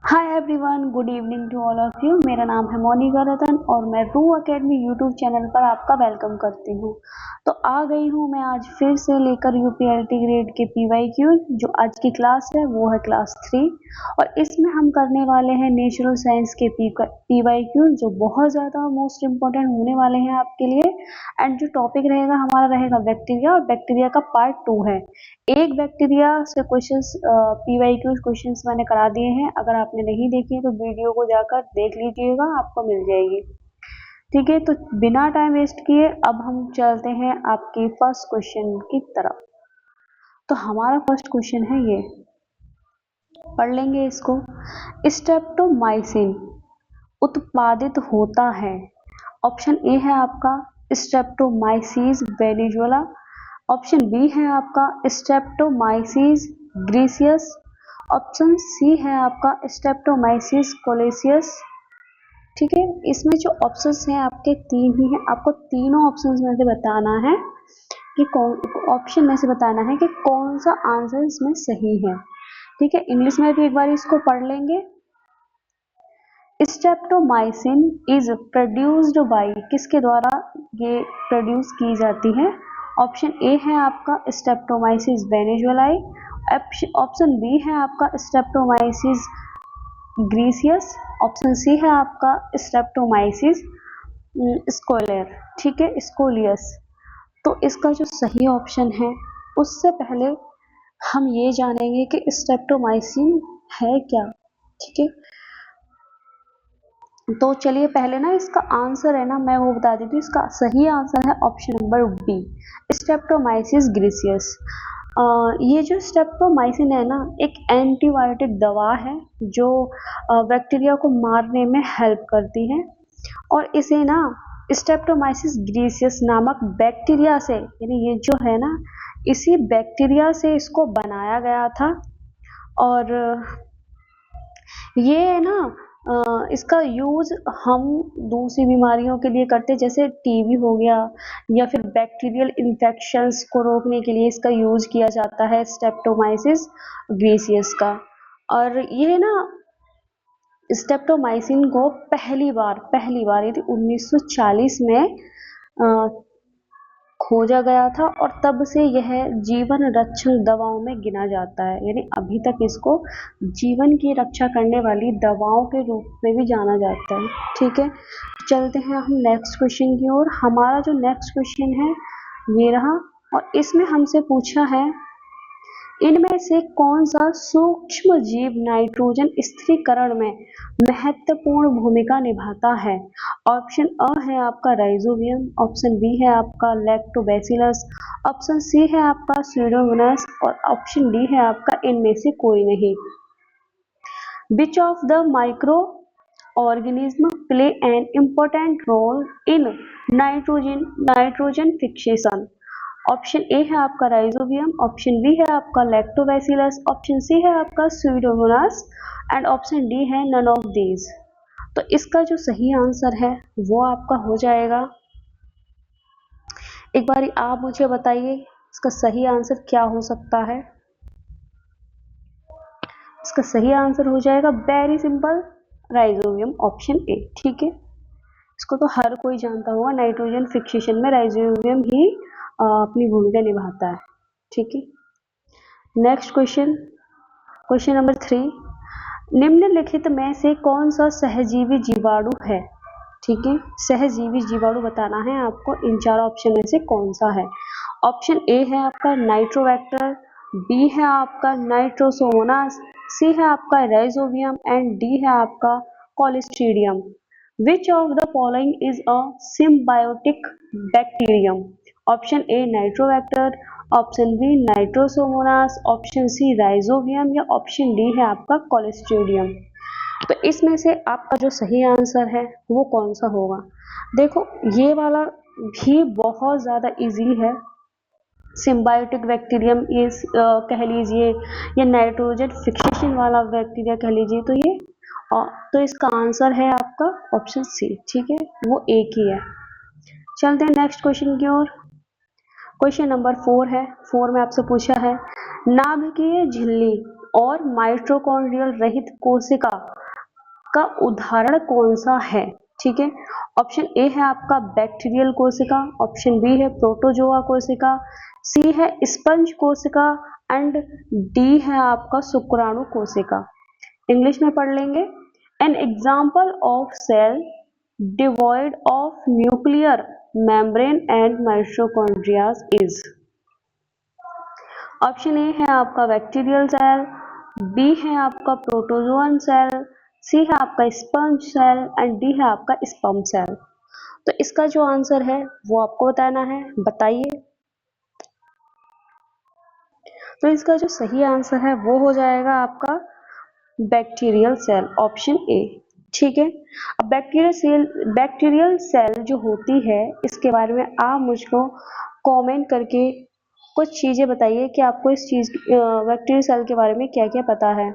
Hi everyone, good evening to all of you. मेरा नाम है मोनिका रतन और मैं रू एकेडमी यूट्यूब चैनल पर आपका वेलकम करती हूँ। तो आ गई हूँ मैं आज फिर से लेकर यूपीएलटी ग्रेड के पीवाईक्यू। जो आज की क्लास है वो है क्लास 3 और इसमें हम करने वाले हैं नेचुरल साइंस के पीवाईक्यू, जो बहुत ज़्यादा मोस्ट इम्पोर्टेंट होने वाले हैं आपके लिए। एंड जो टॉपिक रहेगा हमारा रहेगा बैक्टीरिया, और बैक्टीरिया का पार्ट 2 है। एक बैक्टीरिया से क्वेश्चंस पीवाईक्यू क्वेश्चंस मैंने करा दिए हैं। अगर आपने नहीं देखे तो वीडियो को जाकर देख लीजिएगा, आपको मिल जाएगी। ठीक है, तो बिना टाइम वेस्ट किए अब हम चलते हैं आपके फर्स्ट क्वेश्चन की तरफ। तो हमारा फर्स्ट क्वेश्चन है ये, पढ़ लेंगे इसको। स्ट्रेप्टोमाइसिन उत्पादित होता है। ऑप्शन ए है आपका स्ट्रेप्टोमाइसिस वेनिजुला। ऑप्शन बी है आपका स्ट्रेप्टोमाइसिस ग्रीसियस। ऑप्शन सी है आपका स्ट्रेप्टोमाइसिस कोलेसियस। ठीक है, इसमें जो ऑप्शंस हैं आपके तीन ही हैं। आपको तीनों ऑप्शंस में से बताना है कि कौन ऑप्शन में से बताना है कि कौन सा आंसर इसमें सही है। ठीक है, इंग्लिश में भी एक बार इसको पढ़ लेंगे। स्ट्रेप्टोमाइसिन इज प्रोड्यूस्ड बाय, किसके द्वारा ये प्रोड्यूस की जाती है। ऑप्शन ए है आपका स्ट्रेप्टोमाइसिस वेनिजुलाई। ऑप्शन बी है आपका स्ट्रेप्टोमाइसिस ग्रीसियस। ऑप्शन सी है आपका स्ट्रेप्टोमाइसिस स्कोलेर। ठीक है, स्कोलियस। तो इसका जो सही ऑप्शन है, उससे पहले हम ये जानेंगे कि स्ट्रेप्टोमाइसिन है क्या। ठीक है, तो चलिए पहले ना इसका आंसर है ना मैं वो बता देती हूँ। इसका सही आंसर है ऑप्शन नंबर बी, स्ट्रेप्टोमाइसिस ग्रीसियस। ये जो स्ट्रेप्टोमाइसिन है ना, एक एंटीबायोटिक दवा है जो बैक्टीरिया को मारने में हेल्प करती है। और इसे ना स्ट्रेप्टोमाइसिस ग्रीसियस नामक बैक्टीरिया से, यानी ये जो है ना, इसी बैक्टीरिया से इसको बनाया गया था। और ये है ना इसका यूज हम दूसरी बीमारियों के लिए करते हैं, जैसे टीबी हो गया या फिर बैक्टीरियल इन्फेक्शंस को रोकने के लिए इसका यूज किया जाता है स्ट्रेप्टोमाइसिस ग्रीसियस का। और ये ना स्ट्रेप्टोमाइसिन को पहली बार यदि 1940 में खोजा गया था और तब से यह जीवन रक्षक दवाओं में गिना जाता है। यानी अभी तक इसको जीवन की रक्षा करने वाली दवाओं के रूप में भी जाना जाता है। ठीक है, चलते हैं हम नेक्स्ट क्वेश्चन की ओर। हमारा जो नेक्स्ट क्वेश्चन है ये रहा, और इसमें हमसे पूछा है इनमें से कौन सा सूक्ष्म जीव नाइट्रोजन स्थिरीकरण में महत्वपूर्ण भूमिका निभाता है। ऑप्शन अ है आपका राइजोबियम। ऑप्शन बी है आपका लैक्टोबैसिलस। ऑप्शन सी है आपका स्यूडोमोनास और ऑप्शन डी है आपका इनमें से कोई नहीं। विच of the micro organism play an important role in nitrogen fixation। Option A है आपका राइजोबियम। ऑप्शन बी है आपका लैक्टोबैसिलस। ऑप्शन सी है आपका स्यूडोमोनास एंड ऑप्शन डी है नन ऑफ दीज। तो इसका जो सही आंसर है वो आपका हो जाएगा, एक बार आप मुझे बताइए इसका सही आंसर क्या हो सकता है। इसका सही आंसर हो जाएगा very simple, rhizobium, option A. ठीक है, इसको तो हर कोई जानता होगा, नाइट्रोजन फिक्सेशन में राइजोबियम ही अपनी भूमिका निभाता है। ठीक है, नेक्स्ट क्वेश्चन, क्वेश्चन नंबर 3। निम्नलिखित में से कौन सा सहजीवी जीवाणु है। ठीक है, सहजीवी जीवाणु बताना है आपको। इन चार ऑप्शन में से कौन सा है। ऑप्शन ए है आपका नाइट्रोबैक्टर, बी है आपका नाइट्रोसोमोनास, सी है आपका राइजोबियम एंड डी है आपका clostridium. Which of the following is a symbiotic bacterium. Option A nitrobacter, option B nitrosomonas, option C rhizobium या ऑप्शन डी है आपका कोलिस्ट्रीडियम। तो इसमें से आपका जो सही आंसर है वो कौन सा होगा। देखो ये वाला भी बहुत ज़्यादा इजी है। सिम्बायोटिक बैक्टीरियम इस कह लीजिए या नाइट्रोजन फिक्सेशन वाला बैक्टीरिया कह लीजिए, तो ये तो इसका आंसर है आपका ऑप्शन सी। ठीक है, वो एक ही है। चलते हैं नेक्स्ट क्वेश्चन की ओर। क्वेश्चन नंबर 4 है। 4 में आपसे पूछा है नाभिकीय झिल्ली और माइटोकॉन्ड्रियल रहित कोशिका का उदाहरण कौन सा है? ठीक है, ऑप्शन ए है आपका बैक्टीरियल कोशिका, ऑप्शन बी है प्रोटोजोआ कोशिका, सी है स्पंज कोशिका एंड डी है आपका शुक्राणु कोशिका। इंग्लिश में पढ़ लेंगे। An example of cell devoid of nuclear membrane and mitochondria is. Option A है आपका बैक्टीरियल सेल, बी है आपका प्रोटोजोअन सेल, सी है आपका स्पंज सेल एंड डी है आपका स्पर्म सेल। तो इसका जो आंसर है वो आपको बताना है, बताइए। तो इसका जो सही आंसर है वो हो जाएगा आपका बैक्टीरियल सेल, ऑप्शन ए। ठीक है, अब बैक्टीरियल सेल जो होती है इसके बारे में आप मुझको कमेंट करके कुछ चीजें बताइए कि आपको इस चीज बैक्टीरियल सेल के बारे में क्या क्या पता है।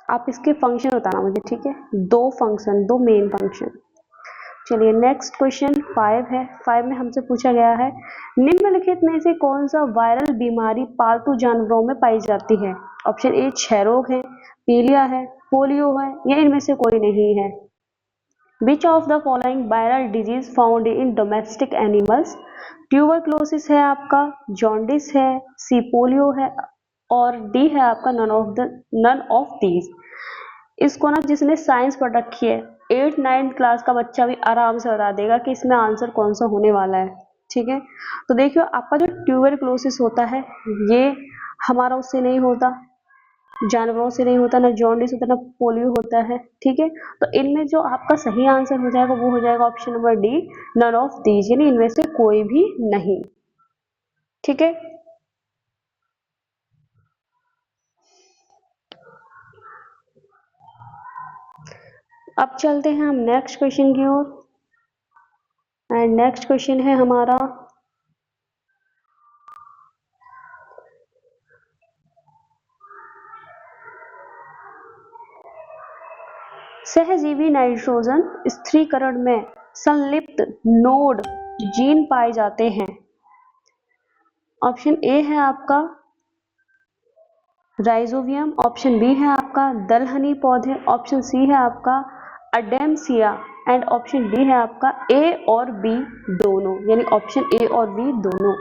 आप इसके फंक्शन बताना मुझे, ठीक है, दो फंक्शन, दो मेन फंक्शन। चलिए नेक्स्ट क्वेश्चन 5 है। 5 में हमसे पूछा गया है निम्नलिखित में से कौन सा वायरल बीमारी पालतू जानवरों में पाई जाती है? ऑप्शन ए क्षय रोग है, पीलिया है, पोलियो है या इनमें से कोई नहीं है। विच of the following viral disease found in domestic animals? Tuberculosis है आपका, जॉन्डिस है, सी पोलियो है और डी है आपका नन ऑफ दीज। इसको ना जिसने साइंस पढ़ रखी है 8th 9th क्लास का बच्चा भी आराम से बता देगा कि इसमें आंसर कौन सा होने वाला है। ठीक है, तो देखियो आपका जो ट्यूबरक्लोसिस होता है ये हमारा उससे नहीं होता, जानवरों से नहीं होता, ना जॉन्डिस होता, ना पोलियो होता है। ठीक है, तो इनमें जो आपका सही आंसर हो जाएगा वो हो जाएगा option number D, none of these, यानी इनमें से कोई भी नहीं। ठीक है, अब चलते हैं हम नेक्स्ट क्वेश्चन की ओर। एंड नेक्स्ट क्वेश्चन है हमारा सहजीवी नाइट्रोजन स्थिरीकरण में संलिप्त नोड जीन पाए जाते हैं। ऑप्शन ए है आपका राइजोबियम, ऑप्शन बी है आपका दलहनी पौधे, ऑप्शन सी है आपका अडेम्सिया एंड ऑप्शन डी है आपका ए और बी दोनों, यानी ऑप्शन ए और बी दोनों।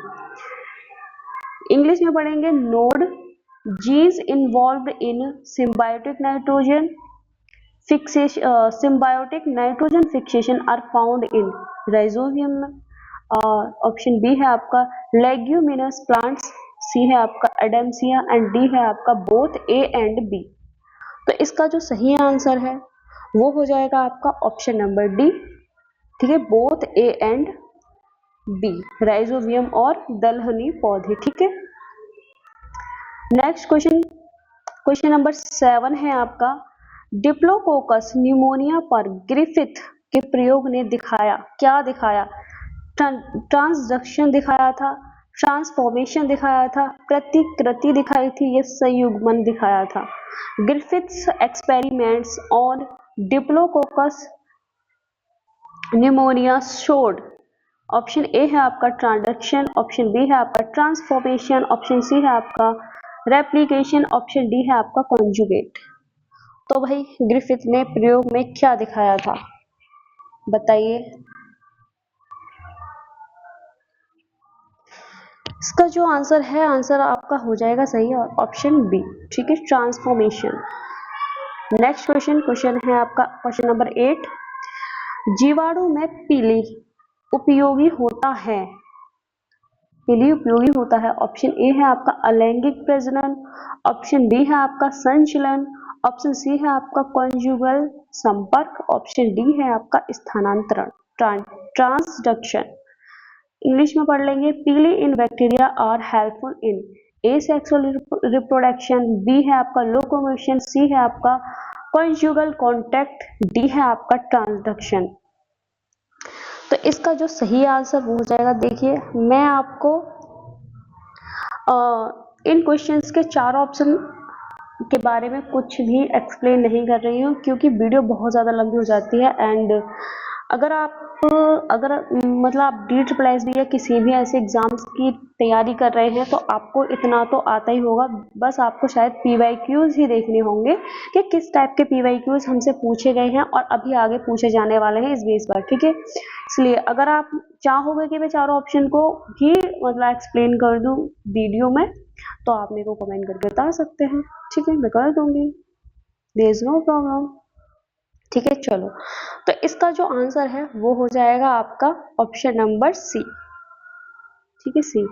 इंग्लिश में पढ़ेंगे nod genes involved in symbiotic nitrogen symbiotic nitrogen fixation are found in rhizobium। Option B है आपका लेग्यूमिनस प्लांट्स, सी है आपका एडेम्सिया एंड डी है आपका बोथ ए एंड बी। तो इसका जो सही आंसर है वो हो जाएगा आपका ऑप्शन नंबर डी। ठीक है, both A and B, rhizobium और दलहनी पौधे। ठीक है, नेक्स्ट क्वेश्चन, क्वेश्चन नंबर 7 है आपका डिप्लोकोकस न्यूमोनिया पर ग्रिफिथ के प्रयोग ने दिखाया, क्या दिखाया? ट्रांसडक्शन दिखाया था, ट्रांसफॉर्मेशन दिखाया था, प्रतिकृति दिखाई थी या संयुग्मन दिखाया था। Griffiths experiments on diplococcus pneumonia showed, option A है आपका ट्रांसडक्शन, ऑप्शन बी है आपका ट्रांसफॉर्मेशन, ऑप्शन सी है आपका रेप्लिकेशन, ऑप्शन डी है आपका कॉन्जुगेट। तो भाई ग्रिफिथ ने प्रयोग में क्या दिखाया था, बताइए। इसका जो आंसर है, आंसर आपका हो जाएगा सही ऑप्शन बी। ठीक है, ट्रांसफॉर्मेशन। नेक्स्ट क्वेश्चन, क्वेश्चन है आपका क्वेश्चन नंबर 8 जीवाणु में पीली उपयोगी होता है, पीली उपयोगी होता है। ऑप्शन ए है आपका अलैंगिक प्रजनन, ऑप्शन बी है आपका संचलन, ऑप्शन सी है आपका कॉन्जुगल संपर्क, ऑप्शन डी है आपका स्थानांतरण ट्रांसडक्शन। इंग्लिश में पढ़ लेंगे pili in bacteria are helpful in asexual reproduction, B है आपका लोकोमोशन, सी है आपका कॉन्जुगल कॉन्टैक्ट, डी है आपका ट्रांसडक्शन। तो इसका जो सही आंसर हो जाएगा, देखिए मैं आपको इन क्वेश्चंस के 4 ऑप्शन के बारे में कुछ भी एक्सप्लेन नहीं कर रही हूँ क्योंकि वीडियो बहुत ज़्यादा लंबी हो जाती है एंड अगर मतलब आप DSSB या किसी भी ऐसे एग्जाम्स की तैयारी कर रहे हैं तो आपको इतना तो आता ही होगा, बस आपको शायद PYQs ही देखने होंगे कि किस टाइप के PYQs हमसे पूछे गए हैं और अभी आगे पूछे जाने वाले हैं इस बेस पर, ठीक है। इसलिए अगर आप चाहोगे कि मैं चारों ऑप्शन को ही मतलब एक्सप्लेन कर दूं वीडियो में, तो आप मेरे को कमेंट करके बता सकते हैं, ठीक है, मैं कर दूंगी, देयर इज नो प्रॉब्लम, ठीक है। चलो, तो इसका जो आंसर है वो हो जाएगा आपका ऑप्शन नंबर सी, ठीक है, सी,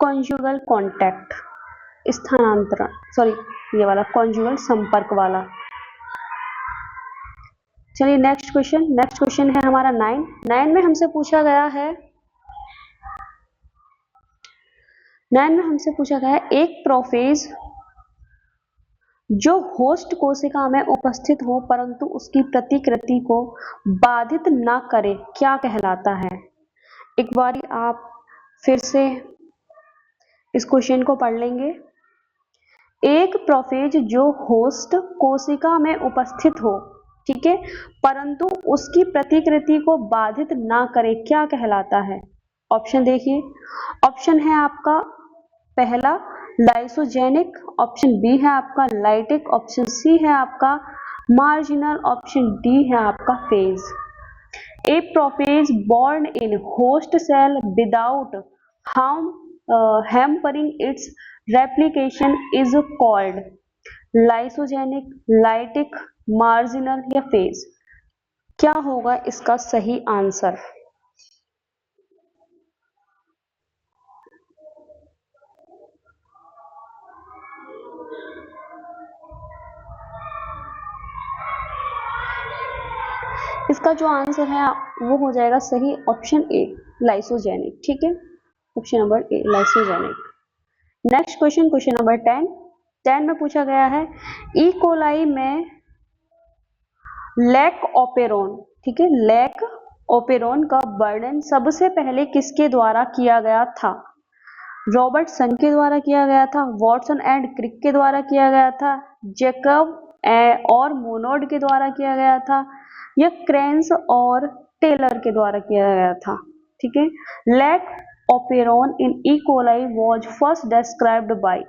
कॉन्जुगल कॉन्टैक्ट, स्थानांतरण, सॉरी ये वाला कॉन्जुगल संपर्क वाला। चलिए नेक्स्ट क्वेश्चन है हमारा 9 में हमसे पूछा गया है, एक प्रोफेज जो होस्ट कोशिका में उपस्थित हो परंतु उसकी प्रतिकृति को बाधित ना करे क्या कहलाता है। एक बारी आप फिर से इस क्वेश्चन को पढ़ लेंगे। एक प्रोफेज जो होस्ट कोशिका में उपस्थित हो, ठीक है, परंतु उसकी प्रतिकृति को बाधित ना करे क्या कहलाता है। ऑप्शन देखिए, ऑप्शन है आपका पहला लाइसोजेनिक, ऑप्शन बी है आपका लाइटिक, ऑप्शन सी है आपका मार्जिनल, ऑप्शन डी है आपका phase. A prophase born in host cell without hampering its replication is called lysogenic, lytic, marginal या phase। क्या होगा इसका सही आंसर? इसका जो आंसर है वो हो जाएगा सही ऑप्शन ए, लाइसोजेनिक, ठीक है, ऑप्शन नंबर ए, लाइसोजेनिक। नेक्स्ट क्वेश्चन नंबर 10 में पूछा गया है ई कोलाई में लैक ओपेरोन, ठीक है, लैक ओपेरोन का वर्णन सबसे पहले किसके द्वारा किया गया था। रॉबर्टसन के द्वारा किया गया था, वॉटसन एंड क्रिक के द्वारा किया गया था, जैकब और मोनोड के द्वारा किया गया था, या क्रेन्स और टेलर के द्वारा किया गया था, ठीक है। Lac operon in E coli was first described by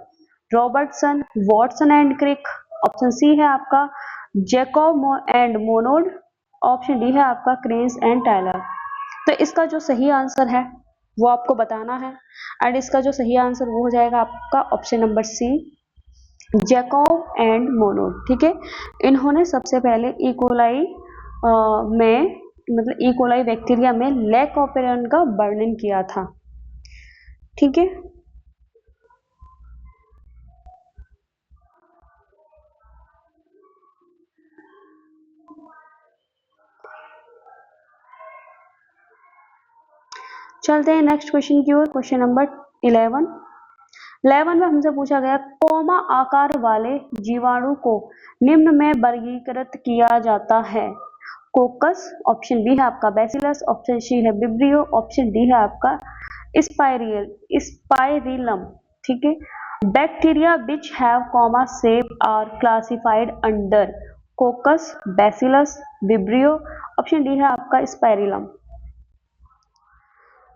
Robertson, Watson and Crick, option C है आपका Jacob and Monod, option D है आपका क्रेन्स एंड टायलर। तो इसका जो सही आंसर है वो आपको बताना है, एंड इसका जो सही आंसर वो हो जाएगा आपका option number C, Jacob and Monod, ठीक है। इन्होंने सबसे पहले इकोलाई में मतलब इकोलाई बैक्टीरिया में लैक ओपेरन का वर्णन किया था, ठीक है। चलते हैं नेक्स्ट क्वेश्चन की ओर, क्वेश्चन नंबर 11 में हमसे पूछा गया कोमा आकार वाले जीवाणु को निम्न में वर्गीकृत किया जाता है। कोकस, ऑप्शन बी है आपका बैसिलस, ऑप्शन सी है विब्रियो, ऑप्शन डी है आपका स्पाइरिलम, ठीक है। Bacteria which have comma shape are classified under coccus, bacillus, vibrio, option D है आपका स्पाइरिलम।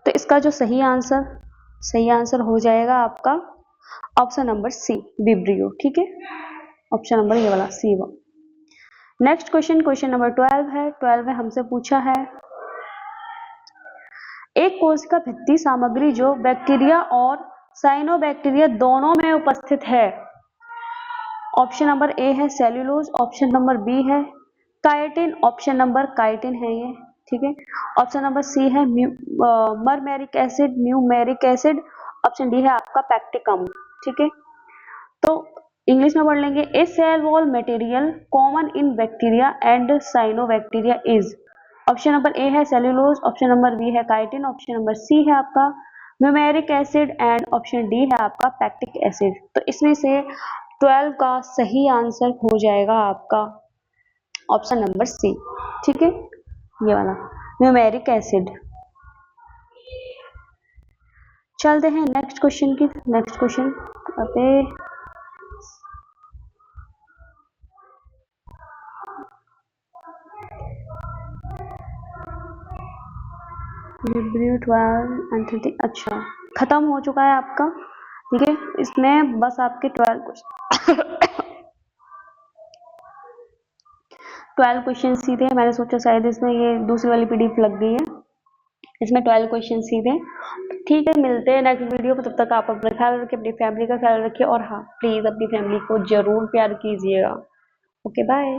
तो इसका जो सही आंसर हो जाएगा आपका ऑप्शन नंबर सी, विब्रियो, ठीक है, ऑप्शन नंबर ये वाला सी। नेक्स्ट क्वेश्चन नंबर 12 है। 12 में हमसे पूछा है एक कोशिका भित्ति सामग्री जो बैक्टीरिया और साइनोबैक्टीरिया दोनों में उपस्थित है। ऑप्शन नंबर ए है सेल्यूलोज, ऑप्शन नंबर बी है काइटिन, ऑप्शन नंबर काइटिन है ये, ठीक है, ऑप्शन नंबर सी है मरमेरिक एसिड, म्यूमेरिक एसिड, ऑप्शन डी है आपका पैक्टिकम, ठीक है। तो इंग्लिश में पढ़ लेंगे a cell wall material common in bacteria and cyanobacteria is, option number A है सेल्यूलोज, ऑप्शन नंबर बी है काइटिन, ऑप्शन नंबर सी है आपका muramic acid and option D है आपका पैक्टिक एसिड। तो इसमें से 12 का सही आंसर हो जाएगा आपका ऑप्शन नंबर सी, ठीक है, ये वाला म्यूमेरिक एसिड। चलते हैं नेक्स्ट क्वेश्चन पे। लिब्रियो 12 एंड 13। अच्छा, खत्म हो चुका है आपका। ठीक है, इसमें बस आपके 12 क्वेश्चन सीधे हैं। मैंने सोचा शायद इसमें ये दूसरी वाली पीडीएफ लग गई है, इसमें 12 क्वेश्चन सीधे। ठीक है, मिलते हैं नेक्स्ट वीडियो में। तब तक आप अपना ख्याल रखिए, अपनी फैमिली का ख्याल रखिए, और हाँ, प्लीज अपनी फैमिली को जरूर प्यार कीजिएगा। Okay, bye.